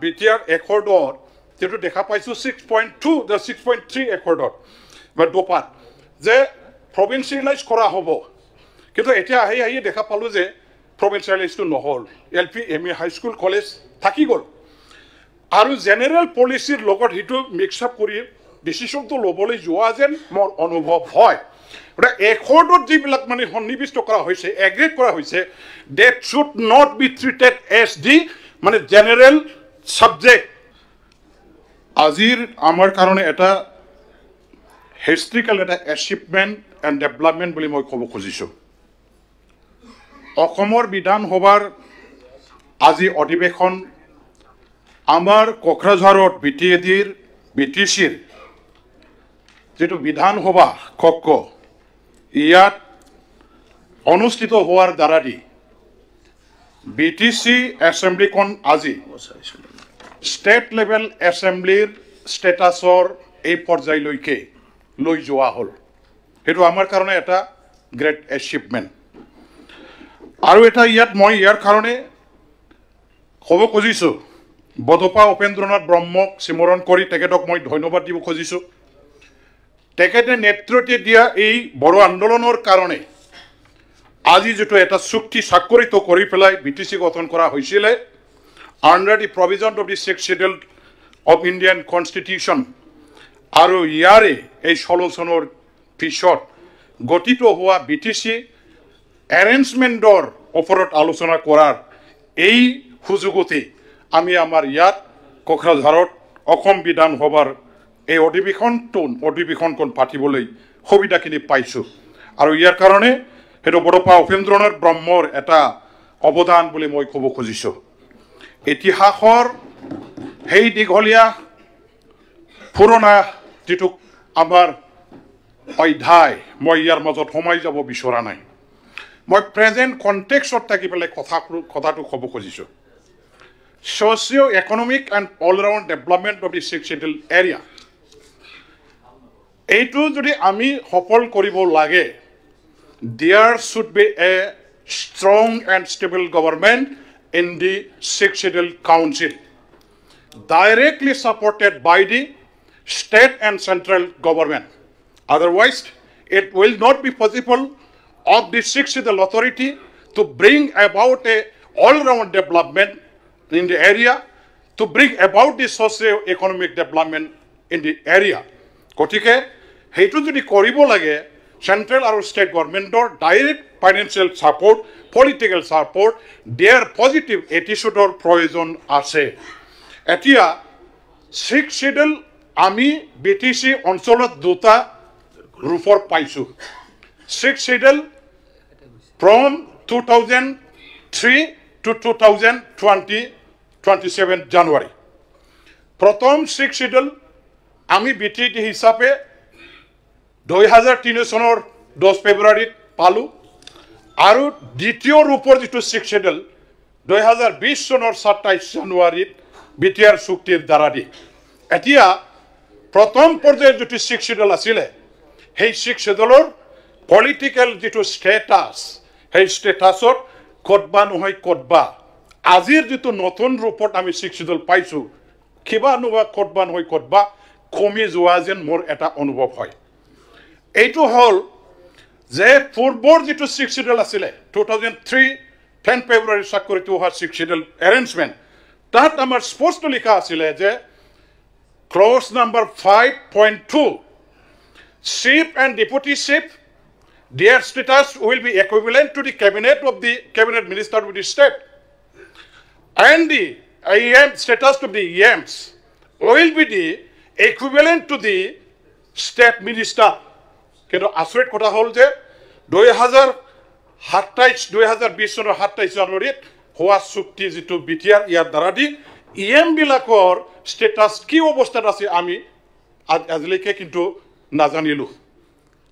BTR একৰ্ডৰ যেটো দেখা পাইছো 6.2 the 6.3 একৰ্ডৰ বা ডোপাত যে প্ৰভিন্সিয়েলাইজ কৰা হ'ব কিন্তু এতিয়া আহি দেখা পালো যে প্ৰভিন্সিয়েলাইজটো নহল এলপি এমই হাই স্কুল কলেজ থাকি গল আৰু জেনেৰেল পলিচিৰ লগত হিটো মিক্স আপ কৰি ডিসিশনটো লবলৈ যোৱা যেন মোৰ অনুভৱ হয় এটা একৰ্ডত যিবিলাক মানে সন্নিবিষ্ট কৰা হৈছে এগ্ৰিড কৰা হৈছে that should not be treated as the মানে জেনেৰেল সাবজেক্ট আজিৰ আমাৰ কাৰণে এটা হিষ্ট্ৰিকেল এটা এচিভমেন্ট এণ্ড ডেভেলপমেন্ট বুলি মই ক'ব খুজিছো অসমৰ বিধানসভাৰ আজি অধিৱেশন আমাৰ কোকৰাঝাৰত বিটিচিৰ যেটো বিধানসভা কক্ষ ইয়াত অনুষ্ঠিত হোৱাৰ দ্বাৰা দি বিটিচি এছেম্বলিখন আজি ষ্টেট লেভেল এছেম্বলিৰ ষ্টেটাছৰ এই পৰ্যায়লৈকে লৈ যোৱা হ'ল সেইটো আমাৰ কাৰণে এটা গ্ৰেট এচিভমেন্ট আৰু এটা মই ইয়াৰ কাৰণে ক'ব খুজিছো বদপা উপেন্দ্ৰনাথ ব্ৰহ্মক স্মৰণ কৰি তেখেতক মই ধন্যবাদ দিব খুজিছো তেখেতে নেতৃত্ব দিয়া এই বড় আন্দোলনৰ কাৰণে আজি যেটো এটা চুক্তি স্বাক্ষৰিত কৰি পেলাই বিটিচি গঠন কৰা হৈছিল under the provision of the 6th schedule of Indian Constitution আৰু ইয়াৰে এই সলোচনৰ পিছত গঠিত হোৱা বিটিচি এৰেঞ্জমেন্টৰ ওপৰত আলোচনা কৰাৰ এই সুযোগতে আমি আমাৰ ইয়াত কোকৰাঝাৰত অসম বিধানসভাৰ এই অধিৱেশনখন পাতিবলৈ সুবিধাখিনি পাইছো আৰু ইয়াৰ কাৰণে হেতু বড়পা উপেন্দ্ৰনাথ ব্ৰহ্মৰ এটা অৱদান বুলি মই ক'ব খুজিছো ইতিহাসৰ হেই দীঘলীয়া পুৰণা যেটো আমাৰ অধ্যায় মই ইয়াৰ মাজত সোমাই যাব বিচৰা নাই মই প্ৰেজেন্ট কনটেক্সটত থাকি পেলাই কথাটো ক'ব খুজিছো socio-economic and all-round development of the 6th schedule area এইটো যদি আমি সফল কৰিব লাগে there should be a strong and stable government in the 6th schedule council directly supported by the state and central government otherwise it will not be possible of the 6th schedule authority to bring about a all-round development in the area to bring about the socio-economic development in the area গতিকে হেতু যদি কৰিব লাগে central আৰু state governmentor direct financial support political support their positive attitudeৰ প্ৰয়োজন আছে এতিয়া 6th schedule আমি বিটিচি অঞ্চলত দুটা ৰূপৰ পাইছো 6th schedule from 2003 to 2027 January প্ৰথম 6th schedule আমি বিটিচি হিচাপে 2003 চনৰ 10 ফেব্ৰুৱাৰীত পালো আৰু দ্বিতীয় ৰূপৰ যেটো 6th schedule 2020 চনৰ 27 জানুৱাৰীত বিটিআৰ চুক্তিৰ দ্বাৰা দি এতিয়া প্ৰথম পৰ্যায়ৰ যেটো 6th schedule আছিল সেই 6th scheduleৰ পলিটিক্যাল যেটো স্ট্যাটাস সেই স্ট্যাটাসত কতবা নহয় কতবা আজিৰ যেটো নতুন ৰূপত আমি 6th schedule পাইছো কিবা নোৱা কতবা নহয় কতবা কমি যোৱা যেন মোৰ এটা অনুভৱ হয় এইটো হল যে পূৰ্বৰ যেটো 6th schedule আছিল 2003 10 ফেব্ৰুৱাৰী স্বাক্ষৰিত হোৱা 6th schedule arrangement তাত আমাৰ স্পষ্ট লিখা আছিল যে clause number 5.2 chief and deputy chief their status will be equivalent to the cabinet minister of the state and the IAM status of the IAMs will be the equivalent to the state minister কিন্তু আচৰিত কথা হল যে 2020 চনৰ 27 জানুৱাৰীত হোৱা চুক্তি যেটো BTR ইয়াৰ দ্বাৰা দি ইএম বিলাকৰ স্ট্যাটাস কি অৱস্থাত আছে আমি আজিলৈকে কিন্তু নাজানিলো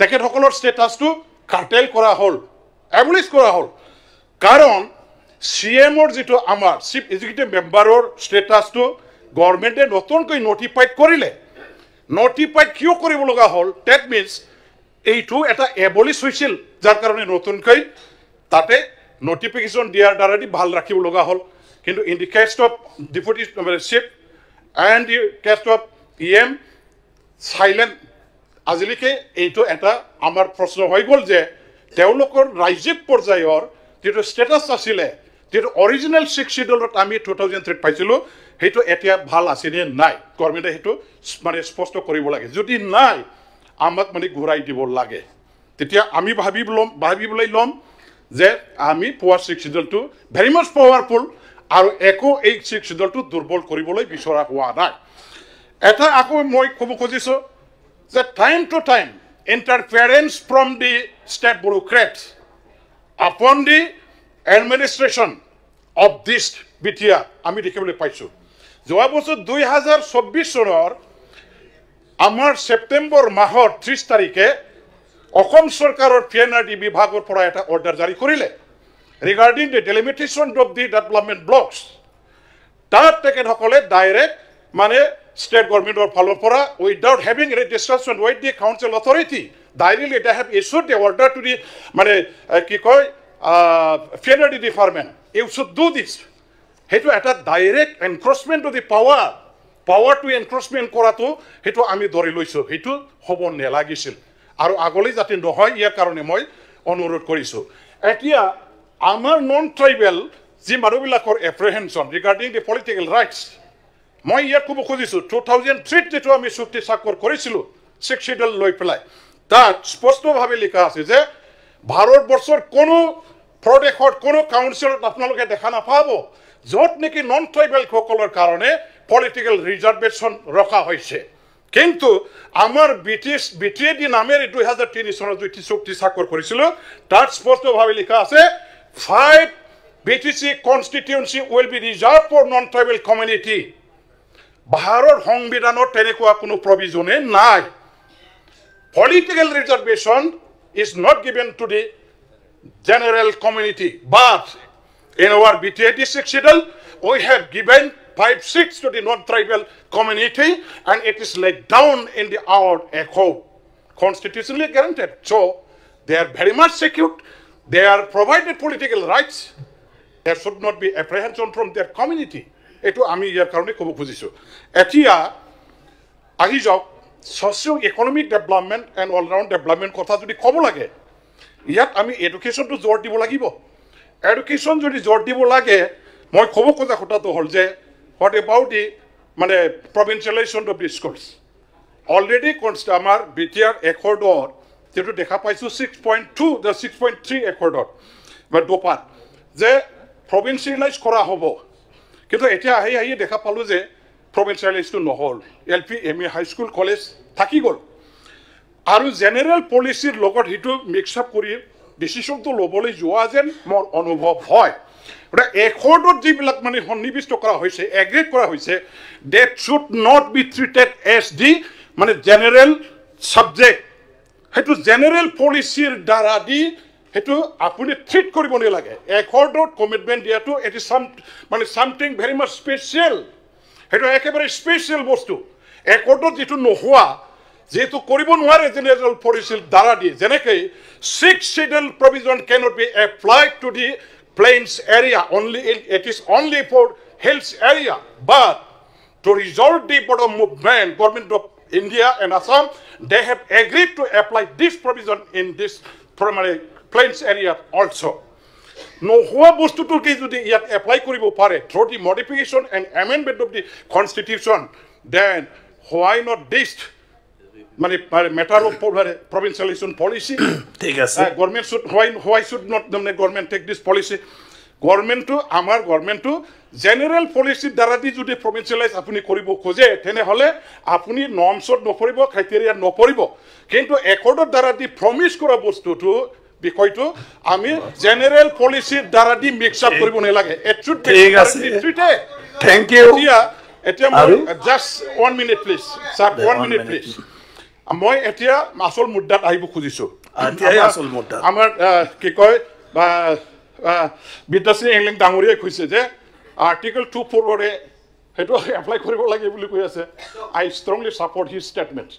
তেখেতসকলৰ স্ট্যাটাসটো কাৰ্টেল কৰা হল এবলিশ কৰা হল কাৰণ সিএমৰ যেটো আমাৰ চিফ এক্সিকিউটিভ মেম্বাৰৰ স্ট্যাটাসটো গভৰ্নমেন্টে নতুনকৈ নটিফাইড কৰিলে নটিফাইড কিয় কৰিব লগা হল দ্যাট মিন্স এইটো এটা এবলিশ হৈছিল যাৰ কাৰণে নতুনকৈ তাতে নোটিফিকেশন দিয়াৰ দ্বাৰা দি ভাল ৰাখিব লগা হল কিন্তু in the case of deputy chief and the case of EM silent আজিলৈকে এইটো এটা আমাৰ প্ৰশ্ন হৈ গ'ল যে তেওঁলোকৰ ৰাজ্যিক পৰ্যায়ৰ যিটো ষ্টেটাছ আছিলে যিটো অৰিজিনেল 6 শিডিউলত আমি 2003 পাইছিলোঁ সেইটো এতিয়া ভাল আছেনে নাই গভৰ্ণমেণ্টে সেইটো মানে স্পষ্ট কৰিব লাগে যদি নাই আমাক মানে ঘূৰাই দিব লাগে তেতিয়া আমি ভাবিবলৈ ল'ম যে আমি পোৱা 6 শিডিউলটো ভেৰি মাছ পাৱাৰফুল আৰু একো এই 6 শিডিউলটো দুৰ্বল কৰিবলৈ বিচৰা হোৱা নাই এটা আকৌ মই ক'ব খুজিছোঁ যে time to time interference from the state bureaucrats upon the administration of this BTR আমি দেখিবলৈ পাইছোঁ যোৱা বছৰ 2024 চনৰ আমাৰ ছেপ্টেম্বৰ মাহৰ 30 তাৰিখে অসম চৰকাৰৰ PNRD বিভাগৰ পৰা এটা অৰ্ডাৰ জাৰি কৰিলে regarding the delimitation of the development blocks তাত তেখেতসকলে ডাইৰেক্ট মানে state government or Palopora without having a discussion with the council authority. Directly they have issued the order to the PNRD department. You should do this. Hetu at a direct encroachment to the power to encroachment korato, hetu ami dori loiso, hetu hobon nelagisil. Aru agoli jatin dohoy yer karone moi onurod koriso. Etia amar non-tribal ji manubilakor apprehension regarding the political rights. মই ইয়াত ক'ব খুজিছোঁ 2003 যেটো আমি চুক্তি স্বাক্ষৰ কৰিছিলোঁ 6 schedule লৈ পেলাই তাত স্পষ্টভাৱে লিখা আছে যে ভাৰতবৰ্ষৰ কোনো প্ৰদেশৰ কোনো কাউন্সিলত আপোনালোকে দেখা নাপাব য'ত নেকি নন ট্ৰাইবেল সকলৰ কাৰণে পলিটিকেল ৰিজাৰ্ভেশ্যন ৰখা হৈছে কিন্তু আমাৰ BTAD নামেৰে 2003 চনত যেটি চুক্তি স্বাক্ষৰ কৰিছিলোঁ তাত স্পষ্টভাৱে লিখা আছে 5 BTC constituency will be reserved for non-tribal community Bharat সংবিধানত তেনেকুৱা কোনো প্ৰভিজনে নাই political reservation is not given to the general community but in our BTAD 6 schedule we have given 5/6 to the non-tribal community and it is laid down in the our echo constitutionally guaranteed so they are very much secured they are provided political rights there should not be apprehension from their community এটো আমি ইয়াৰ কাৰণে ক'ব খুজিছোঁ এতিয়া আহি যাওক socio economic development and all round development কথা যদি ক'ব লাগে ইয়াত আমি এডুকেশ্যনটো জোৰ দিব লাগিব এডুকেশ্যন যদি জোৰ দিব লাগে মই ক'ব খোজা কথাটো হ'ল যে হোৱাট এবাউট দি মানে provincialisation of the schools already আমাৰ BTR একৰ্ডৰ যেটো দেখা পাইছোঁ 6.2 the 6.3 একৰ্ডত বা দোপাত যে প্ৰভিঞ্চিয়েলাইজ কৰা হ'ব কিন্তু এতিয়া আহি দেখা পালোঁ যে প্ৰভিঞ্চিয়েলাইজটো নহ'ল LP MA হাই স্কুল কলেজ থাকি গ'ল আৰু জেনেৰেল পলিচিৰ লগত সেইটো মিক্স আপ কৰি ডিচিশ্যনটো ল'বলৈ যোৱা যেন মোৰ অনুভৱ হয় এটা একৰ্ডত যিবিলাক মানে সন্নিৱিষ্ট কৰা হৈছে এগ্ৰি কৰা হৈছে that should not be treated as the মানে জেনেৰেল ছাবজেক্ট সেইটো জেনেৰেল পলিচিৰ দ্বাৰা দি হেতু আপুনি ট্ৰিট কৰিব নালাগে একৰ্ডত কমিটমেন্ট দিয়াটো ইট ইজ মানে সামথিং ভেৰি মাছ স্পেচিয়েল হেতু একেবাৰে স্পেচিয়েল বস্তু একৰ্ডত যেটো নোহোৱা যেটো কৰিব নোৱাৰে জেনেৰেল পলিচিৰ দ্বাৰা দি যেনেকৈ 6 schedule provision cannot be applied to the plains area only it is only for hills area but to resolve the border movement government of India and Assam they have agreed to apply this provision in this primary plains area also no hoa bostu to ki jodi yat apply koribo pare through the modification and amendment of the constitution then why not this mane matter of provincialization policy ঠিক আছে government should why should not the government take this policy government to amar government to general policy দ্বাৰা দি যদি provincialize আপুনি কৰিব খোজে তেনে হলে আপুনি norms ন পৰিব criteria ন পৰিব কিন্তু একৰ্ডৰ দ্বাৰা দি promise কৰা বস্তুটো বিষয়টো আমি জেনেৰেল পলিচিৰ দ্বাৰা দি মিক্স আপ কৰিব নালাগে it should be treated thank you এতিয়া just 1 minute please sir 1 minute please মই এতিয়া আসল মুদ্দাত আহিব খুজিছোঁ আসল মুদ্দা আমাৰ কি কয় বিদ্যাশ্ৰী ইংলিং ডাঙৰীয়াই কৈছে যে আৰ্টিকল 24 ৰে হেতু এপ্লাই কৰিব লাগে বুলি কৈ আছে আই ষ্ট্ৰংলি সাপোৰ্ট হিজ ষ্টেটমেন্ট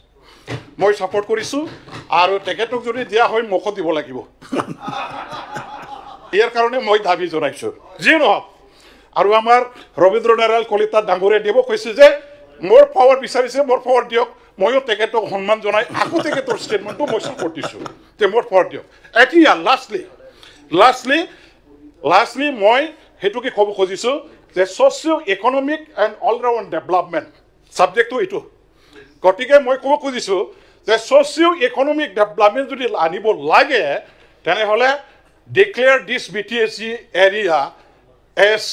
মই সাপোৰ্ট কৰিছোঁ আৰু তেখেতক যদি দিয়া হয় মুখ দিব লাগিব ইয়াৰ কাৰণে মই দাবী জনাইছোঁ যি নহওক আৰু আমাৰ ৰবীন্দ্ৰ নাৰায়ণ কলিতা ডাঙৰীয়াই দিব কৈছে যে মোৰ পাৱাৰ বিচাৰিছে মোৰ পাৱাৰ দিয়ক ময়ো তেখেতক সন্মান জনাই আকৌ তেখেতৰ ষ্টেটমেণ্টটো মই ছাপোৰ্ট দিছোঁ যে মোৰ পাৱাৰ দিয়ক এতিয়া লাষ্টলি মই সেইটোকে ক'ব খুজিছোঁ যে socio' economic and all-round development ছাবজেক্টটো এইটো গতিকে মই ক'ব খুজিছোঁ যে ছ'চিঅ' ইকনমিক ডেভেলপমেণ্ট যদি আনিব লাগে তেনেহ'লে declare this BTSC area as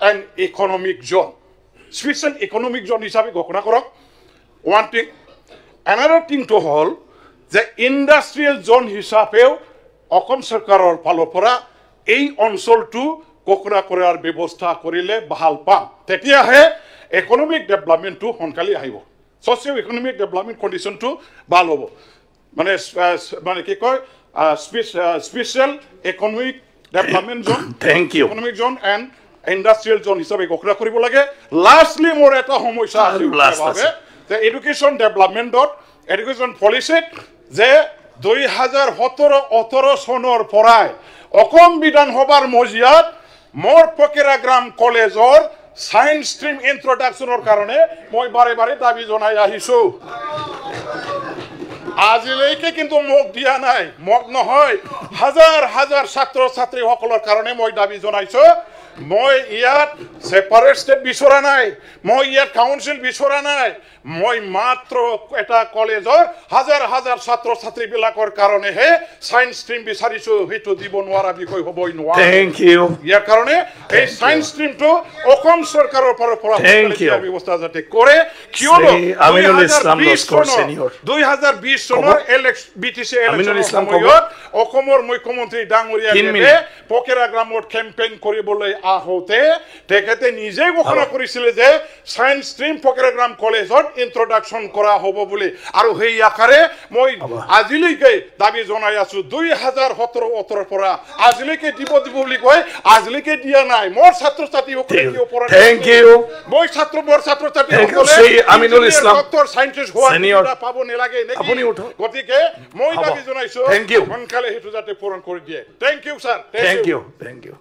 an economic zone special economic zone হিচাপে ঘোষণা কৰক ওৱান থিং এনাডাৰ থিংটো হ'ল যে ইণ্ডাষ্ট্ৰিয়েল জ'ন হিচাপেও অসম চৰকাৰৰ ফালৰ পৰা এই অঞ্চলটো ঘোষণা কৰাৰ ব্যৱস্থা কৰিলে ভাল পাম তেতিয়াহে ইকনমিক ডেভেলপমেণ্টটো সোনকালে আহিব ছ'চিঅ' ইকনমিক ডেভেলপমেণ্ট কণ্ডিশ্যনটো ভাল হ'ব মানে কি কয় special economic development zone economic zone and industrial zone হিচাপে ঘোষণা কৰিব লাগে লাষ্টলি মোৰ এটা সমস্যা আছে যে এডুকেশ্যন ডেভেলপমেণ্টত এডুকেশ্যন পলিচিত যে 2017-18 চনৰ পৰাই অসম বিধানসভাৰ মজিয়াত মোৰ পকেৰা গ্ৰাম কলেজৰ সায়েন্স ষ্ট্ৰীম ইন্ট্ৰডাকশ্যনৰ কাৰণে মই বাৰে বাৰে দাবী জনাই আহিছোঁ আজিলৈকে কিন্তু মোক দিয়া নাই মোক নহয় হাজাৰ ছাত্ৰ ছাত্ৰীসকলৰ কাৰণে মই দাবী জনাইছোঁ মই ইয়াত সেপাৰেট ষ্টেট বিচৰা নাই মই ইয়াত কাউন্সিল বিচৰা নাই মই মাত্ৰ এটা কলেজৰ হাজাৰ ছাত্ৰ ছাত্ৰীবিলাকৰ কাৰণেহে সায়েন্স ষ্ট্ৰীম বিচাৰিছোঁ সেইটো দিব নোৱাৰা বিষয় হ'বই নোৱাৰে Thank you. ইয়াৰ কাৰণে এই সায়েন্স ষ্ট্ৰীমটো অসম চৰকাৰৰ পৰা ব্যৱস্থা যাতে কৰে কিয়নো 2020 চনৰ BTC ইলেকশ্যনৰ সময়ত অসমৰ মুখ্যমন্ত্ৰী ডাঙৰীয়াদেৱে পকেৰা গ্ৰামত কেম্পেইন কৰিবলৈ আহোঁতে তেখেতে নিজেই ঘোষণা কৰিছিলে যে সায়েন্স ষ্ট্ৰীম পকেৰা গ্ৰাম কলেজত ইন্ট্ৰডাকশ্যন কৰা হ'ব বুলি আৰু সেই আকাৰে মই আজিলৈকে দাবী জনাই আছোঁ 2017-18 পৰা আজিলৈকে দিব বুলি কয় আজিলৈকে দিয়া নাই মোৰ ছাত্ৰ ছাত্ৰীসকলে কি ওপৰত মই ছাত্ৰ ছাত্ৰীসকলে আমিনুল ইছলাম ডক্টৰ সাইন্টিষ্ট হোৱা পাব নালাগে আপুনি গতিকে মই দাবী জনাইছোঁ সোনকালে সেইটো যাতে পূৰণ কৰি দিয়ে thank you sir Thank you.